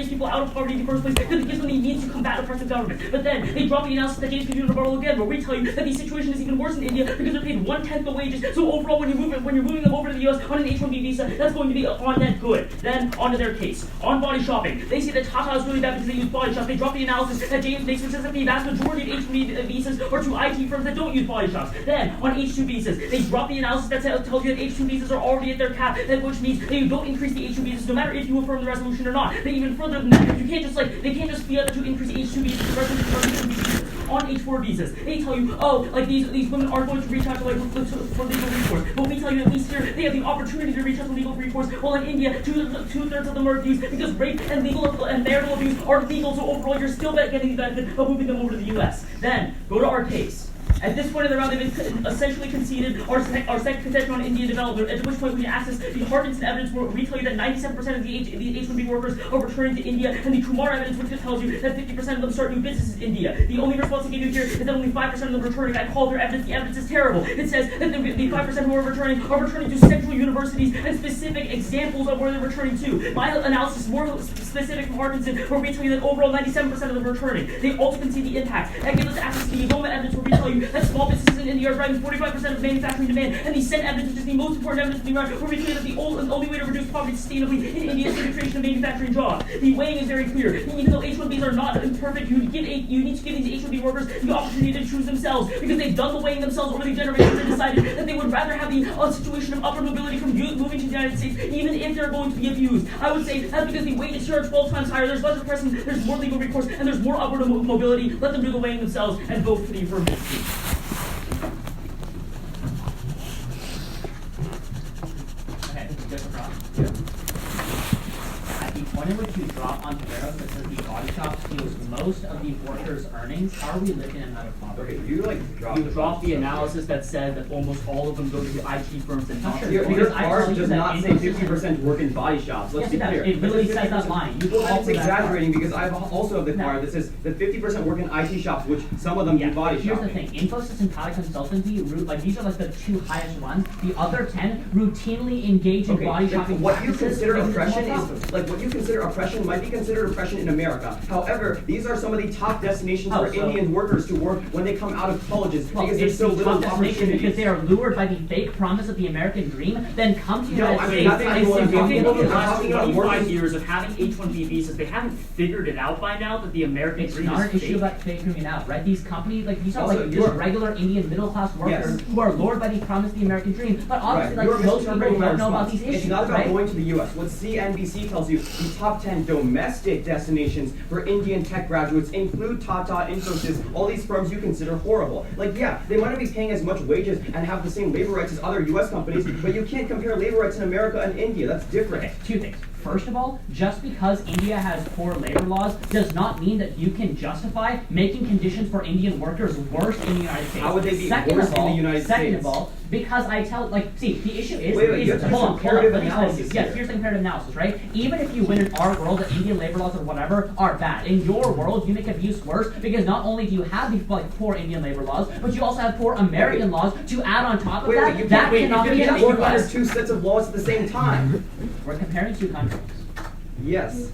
people out of poverty in the first place, because it gives them the means to combat oppressive government. But then they drop the analysis that James gives you in the rebuttal again, where we tell you that the situation is even worse in India because they're paid 1/10 the wages. So overall, when you're moving them over to the U.S. on an H-1B visa, that's going to be on net good. Then onto their case on body shopping. They say that Tata is really bad because they use body shops. They drop the analysis that James makes, which says that the vast majority of H-1B visas are to IT firms that don't use body shops. Then on H-2 visas, they drop the analysis that tells you that H-2 visas are already at their cap, which means that you don't increase the H-2 visas no matter if you affirm the resolution or not. They even further than that, you can't just they can't just fiat to increase H-2 visas. The resolution visas. On H-4 visas, they tell you, oh, like these women aren't going to reach out to for legal recourse. But we tell you at least here they have the opportunity to reach out to legal recourse. While in India, two-thirds of them are abused because rape and marital abuse are legal. So overall, you're still getting the benefit of moving them over to the U.S. Then go to our case. At this point in the round, they've essentially conceded our second contention on Indian development, at which point we access the Harkinson evidence where we tell you that 97% of the H-1B workers are returning to India, and the Kumar evidence which tells you that 50% of them start new businesses in India. The only response they give you here is that only 5% of them are returning. I call their evidence, the evidence is terrible. It says that the 5% who are returning to central universities and specific examples of where they're returning to. My analysis is more specific from Harkinson, where we tell you that overall 97% of them are returning. They also concede the impact. That gives us access to the Yoma evidence where we tell you that small businesses in India are driving 45% of manufacturing demand, and the Sen evidence, which is the most important evidence in the round, where we clear that the only way to reduce poverty sustainably in India is through the creation of manufacturing jobs. The weighing is very clear. Even though H-1Bs are not perfect, you need to give these H-1B workers the opportunity to choose themselves, because they've done the weighing themselves over the generations and decided that they would rather have the situation of upward mobility from moving to the United States, even if they're going to be abused. I would say that's because the wages here are 12 times higher, there's less oppression, there's more legal recourse, and there's more upward mobility. Let them do the weighing themselves and vote for the affirmative. At the point in which you drop onto Veros that says the body shop steals most of the workers' earnings, how are we lifting them out of poverty? Okay, you drop the analysis that said that almost all of them go to the IT firms and not Your Because card I tell you does that not say Infosys 50% work in body shops. Let's Yes, be it does. clear. It really says that line. You go Well, all it's to that exaggerating part. because I also have the No. card that says that 50% work in IT shops, which some of them do body Here's shopping. the thing, Infosys and Tata Consultancy, these are like the two highest ones. The other 10 routinely engage in body shopping what you practices consider because it's oppression more is profitable. like what you consider oppression might be considered oppression in America. However, these are some of the top destinations for Indian workers to work when they come out of colleges Well, because there's it's so the little top destination opportunities. because they are lured by the fake promise of the American dream, then come to the No, United I mean, States that's not and what I'm simply talking take about. over. I'm talking about 25 working- years of having H-1B visas, they haven't figured it out by now that the American It's dream not an is issue fake. about figuring it out, right? These companies, like these are Also, like you're- just regular Indian middle class workers Yes. who are lured by the promise of the American dream. But obviously, Right. You're like most people misinterpreting my don't know about response. these issues, It's not about right? going to the U.S. What CNBC tells you, the top 10 domestic destinations for Indian tech graduates include Tata, Infosys, all these firms you consider horrible. Like, yeah, they might not be paying as much wages and have the same labor rights as other U.S. companies, but you can't compare labor rights in America and India. That's different. Okay, two things. First of all, just because India has poor labor laws does not mean that you can justify making conditions for Indian workers worse in the United States. How would they be second worse of in all, the United Second States? of all, because I tell, see, the issue is, Wait, you have to do hold on, comparative let me tell you. analysis Yes, here. here's the comparative analysis, right? Even if you win in our world that Indian labor laws or whatever are bad, in your world you make abuse worse because not only do you have these poor Indian labor laws, but you also have poor American laws to add on top of Wait, that. you That can't cannot be you an can't work under US. two sets of laws at the same time. We're comparing two countries. Yes.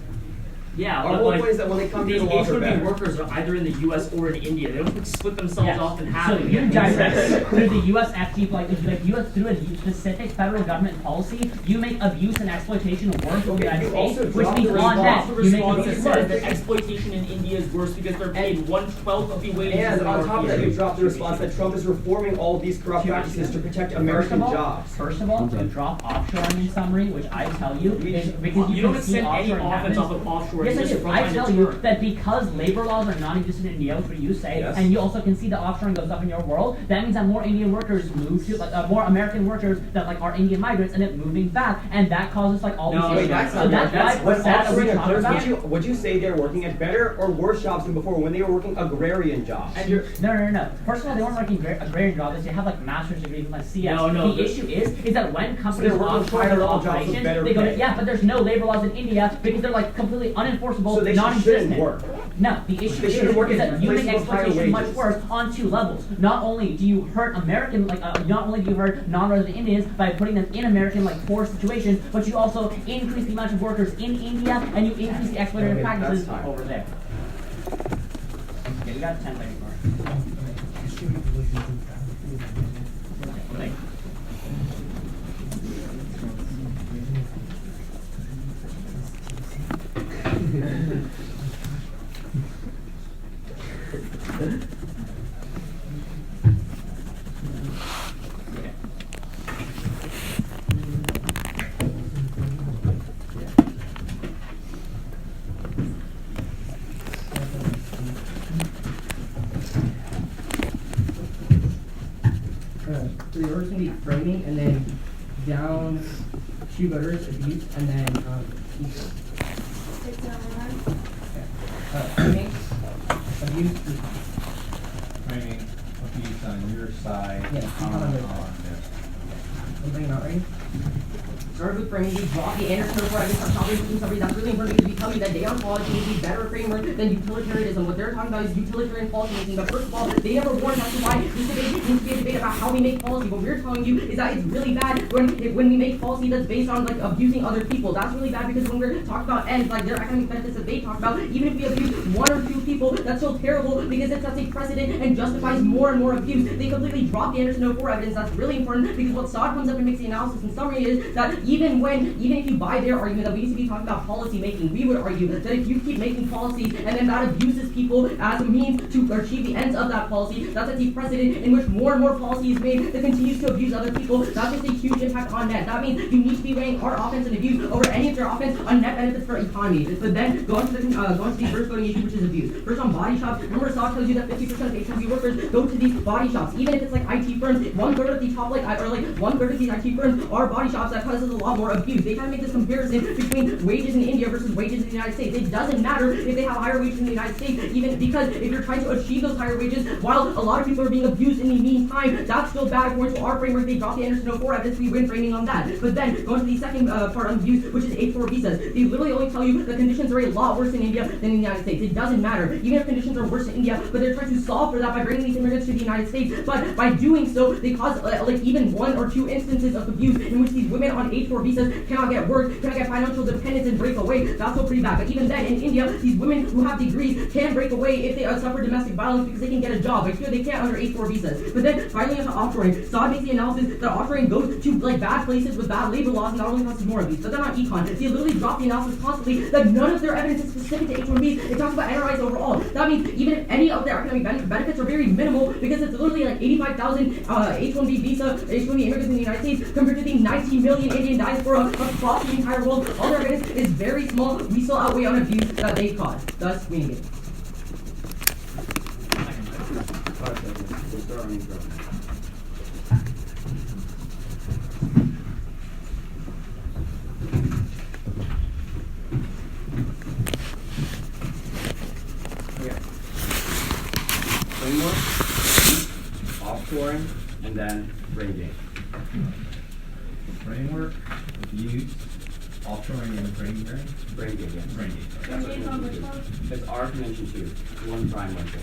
Yeah, Our but whole like, point is that when they come here, these the laws are H-1B better. workers are either in the U.S. or in India. They don't split themselves Yes. off in half. So and you get direct through the U.S. FT, like U.S. through a specific federal government policy, you make abuse and exploitation worse in the United you also States, which drop means the on that The you make response abuse says worse. that exploitation in India is worse because they're paid 1/12 of the wages. And in on our top of that, country. you drop the response that Trump is reforming all of these corrupt practices to protect American jobs. First of all, to drop offshoring in summary, which I tell you is because You can don't see extend any offshoring offense happens. off of offshore. Yes, I It's just do. a I frontline tell you deterrent. that because labor laws are non-existent in India, what you say, Yes. and you also can see the offshoring goes up in your world, that means that more Indian workers move to, more American workers that like are Indian migrants end up moving back, and that causes like all No, these wait, issues. that's So not that's right. why When that's what we offshoring talk occurs, about. would you say they're working at better or worse jobs than before when they were working agrarian jobs? And you're, No. First of all, they weren't working agrarian jobs. They have like master's degrees and like CS. No, The issue is that when companies they're working offshore higher their level jobs with operations, better they go to, pay. yeah, but there's no labor laws in India because they're like completely unenforceable, So they non-existent. shouldn't work. No, the issue They shouldn't work is in that you make places with higher exploitation much wages. worse on two levels. Not only do you hurt American, not only do you hurt non-resident Indians by putting them in American poor situations, but you also increase the amount of workers in India and you increase the exploitative Okay, practices that's time. over there. Okay, we got 10 seconds more. Okay. So the order's gonna be framing, and then down two voters, abuse, and then framing, abuse, Framing, abuse on your side. Yeah, on your side. Anybody not ready? Start with framing. We drop the Anderson report. I guess I'm talking to somebody that's really important because we tell you that day on policy is a better framework than utilitarianism. What they're talking about is utilitarian policy making. But first of all, they never warned us why this debate needs to be a debate about how we make policy. What we're telling you is that it's really bad when we make policy that's based on abusing other people. That's really bad because when we're talking about ends, their economic benefits that they talk about, even if we abuse one or two people, that's still terrible because it sets a precedent and justifies more and more abuse. They completely drop the Anderson 04 evidence. That's really important because what Saad comes up and makes the analysis in summary is that even if you buy their argument that we need to be talking about policy making, we would argue that if you keep making policies and then that abuses people as a means to achieve the ends of that policy, that's a precedent in which more and more policy is made that continues to abuse other people. That's just a huge impact on net. That means you need to be weighing our offense and abuse over any of their offense on net benefits for economy. But then go on to the first voting issue, which is abuse. First on body shops, remember Saad tells you that 50% of H1B workers go to these body shops. Even if it's IT firms, 1/3 of the top 1/3 of these IT firms are body shops. That causes a lot more abuse. They try to make this comparison between wages in India versus wages in the United States. It doesn't matter if they have higher wages in the United States, even because if you're trying to achieve those higher wages while a lot of people are being abused in the meantime, that's still bad according to our framework. They drop the Anderson 04 evidence, we win framing on that. But then going to the second part on abuse, which is H4 visas. They literally only tell you the conditions are a lot worse in India than in the United States. It doesn't matter, even if conditions are worse in India, but they're trying to solve for that by bringing these immigrants to the United States. But by doing so, they cause even one or two instances of abuse in which these women on H4 visas cannot get work, cannot get financial dependence and break away. That's all pretty bad. But even then, in India, these women who have degrees can break away if they suffer domestic violence because they can get a job. But here they can't under H4 visas. But then finally onto offshoring. Saad makes the analysis that offshoring goes to bad places with bad labor laws and not only causes more abuse. But they're not econ. They literally drop the analysis constantly that none of their evidence is specific to H1Bs. It talks about NRIs overall. That means even if any of their economic benefits are very minimal because it's literally 85,000 H1B immigrants in the United States compared to the 19 million Indian diaspora across the entire world. All their evidence is very small. We still outweigh on abuse that they cause, thus winning it. 5 seconds. We'll start on intro. Okay. Framework, offshoring, and then brain game. Framework, abuse, offshoring, and brain drain. Brain game, yes. Brain game. That's what convention 2. It's our convention 2. 1 prime 1 4.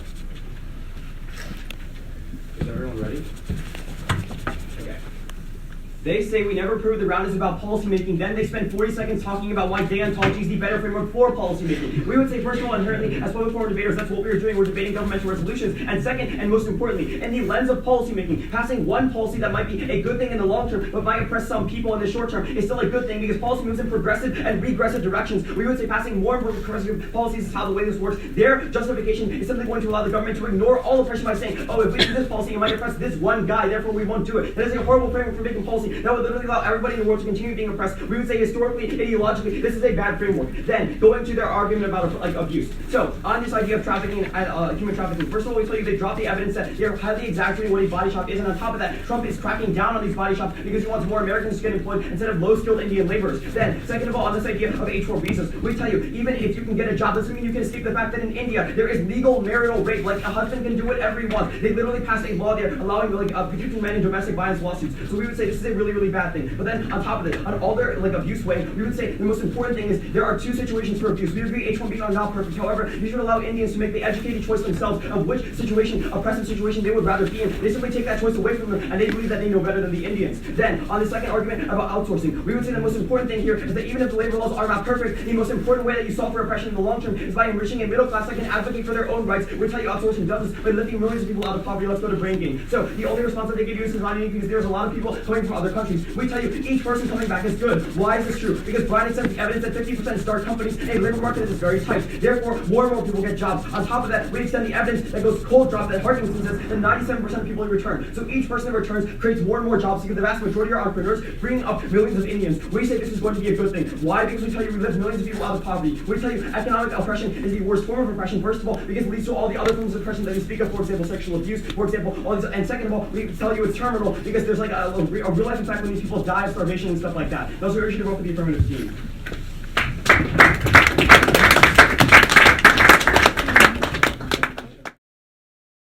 Is everyone ready? Okay. They say we never prove the round is about policymaking. Then they spend 40 seconds talking about why deontology is the better framework for policymaking. We would say, first of all, inherently, as public forum debaters, that's what we're doing. We're debating governmental resolutions. And second, and most importantly, in the lens of policymaking, passing one policy that might be a good thing in the long term, but might oppress some people in the short term, is still a good thing because policy moves in progressive and regressive directions. We would say passing more and more progressive policies is how the way this works. Their justification is simply going to allow the government to ignore all oppression by saying, oh, if we do this policy, it might oppress this one guy, therefore we won't do it. That is a horrible framework for making policy. That would literally allow everybody in the world to continue being oppressed. We would say historically, ideologically, this is a bad framework. Then, going to their argument about abuse. So, on this idea of trafficking and human trafficking, first of all, we tell you they dropped the evidence that they're highly exaggerating what a body shop is, and on top of that, Trump is cracking down on these body shops because he wants more Americans to get employed instead of low-skilled Indian laborers. Then, second of all, on this idea of H-4 visas, we tell you, even if you can get a job, doesn't mean you can escape the fact that in India, there is legal marital rape. Like, a husband can do whatever he wants. They literally passed a law there allowing, protecting men in domestic violence lawsuits. So we would say this is a really, really bad thing. But then, on top of it, on all their, abuse way, we would say the most important thing is there are two situations for abuse. We agree H-1Bs are not perfect. However, you should allow Indians to make the educated choice themselves of which situation, oppressive situation, they would rather be in. They simply take that choice away from them, and they believe that they know better than the Indians. Then, on the second argument about outsourcing, we would say the most important thing here is that even if the labor laws are not perfect, the most important way that you solve for oppression in the long term is by enriching a middle class that can advocate for their own rights. We tell you outsourcing does this by lifting millions of people out of poverty. Let's go to brain gain. So, the only response that they give you is not anything because there's a lot of people coming from other countries. We tell you each person coming back is good. Why is this true? Because Brian accepts the evidence that 50% start companies and a labor market that is very tight. Therefore, more and more people get jobs. On top of that, we extend the evidence that goes cold drop that Hartington says that 97% of people in return. So each person that returns creates more and more jobs because the vast majority are entrepreneurs, bringing up millions of Indians. We say this is going to be a good thing. Why? Because we tell you we lift millions of people out of poverty. We tell you economic oppression is the worst form of oppression, first of all, because it leads to all the other forms of oppression that we speak of, for example, sexual abuse, for example, all these, and second of all, we tell you it's terminal because there's a real life impact when these people die of starvation and stuff like that. Those are urgent to vote for the affirmative team.